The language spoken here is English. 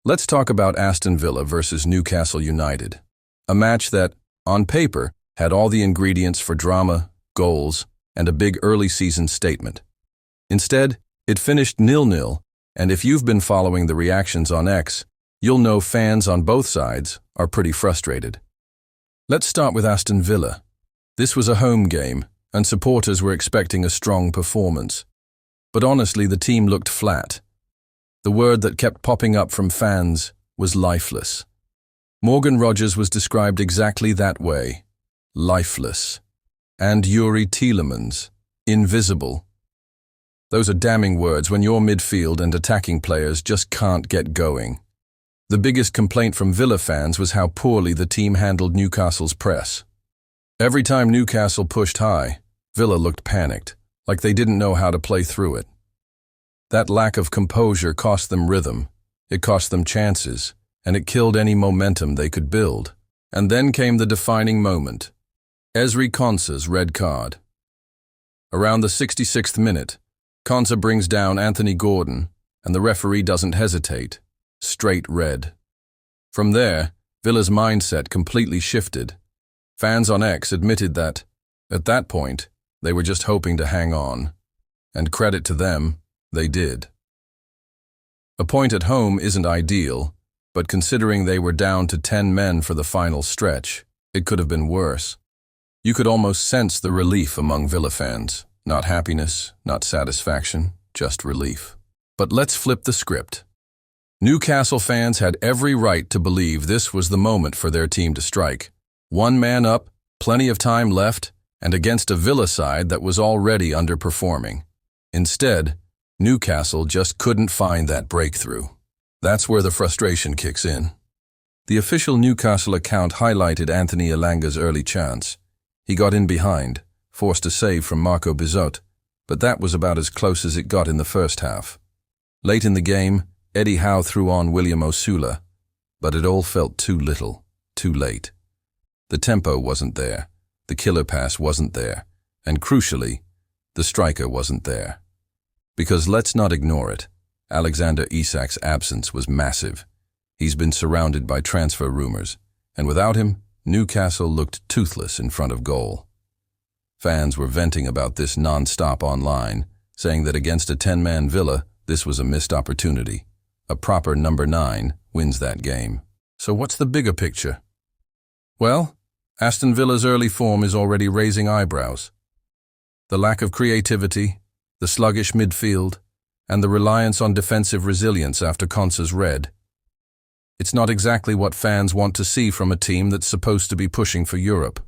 Let's talk about Aston Villa versus Newcastle United. A match that, on paper, had all the ingredients for drama, goals, and a big early season statement. Instead, it finished 0-0, and if you've been following the reactions on X, you'll know fans on both sides are pretty frustrated. Let's start with Aston Villa. This was a home game, and supporters were expecting a strong performance. But honestly, the team looked flat. The word that kept popping up from fans was lifeless. Morgan Rogers was described exactly that way, lifeless. And Youri Tielemans, invisible. Those are damning words when your midfield and attacking players just can't get going. The biggest complaint from Villa fans was how poorly the team handled Newcastle's press. Every time Newcastle pushed high, Villa looked panicked, like they didn't know how to play through it. That lack of composure cost them rhythm, it cost them chances, and it killed any momentum they could build. And then came the defining moment. Ezri Konsa's red card. Around the 66th minute, Konsa brings down Anthony Gordon, and the referee doesn't hesitate. Straight red. From there, Villa's mindset completely shifted. Fans on X admitted that, at that point, they were just hoping to hang on. And credit to them, they did. A point at home isn't ideal, but considering they were down to 10 men for the final stretch, it could have been worse. You could almost sense the relief among Villa fans. Not happiness, not satisfaction, just relief. But let's flip the script. Newcastle fans had every right to believe this was the moment for their team to strike. One man up, plenty of time left, and against a Villa side that was already underperforming. Instead, Newcastle just couldn't find that breakthrough. That's where the frustration kicks in. The official Newcastle account highlighted Anthony Elanga's early chance. He got in behind, forced a save from Marco Bizot, but that was about as close as it got in the first half. Late in the game, Eddie Howe threw on William Osula, but it all felt too little, too late. The tempo wasn't there, the killer pass wasn't there, and crucially, the striker wasn't there. Because let's not ignore it, Alexander Isak's absence was massive. He's been surrounded by transfer rumors, and without him, Newcastle looked toothless in front of goal. Fans were venting about this non-stop online, saying that against a 10-man Villa, this was a missed opportunity. A proper number 9 wins that game. So what's the bigger picture? Well, Aston Villa's early form is already raising eyebrows. The lack of creativity, the sluggish midfield, and the reliance on defensive resilience after Konsa's red. It's not exactly what fans want to see from a team that's supposed to be pushing for Europe.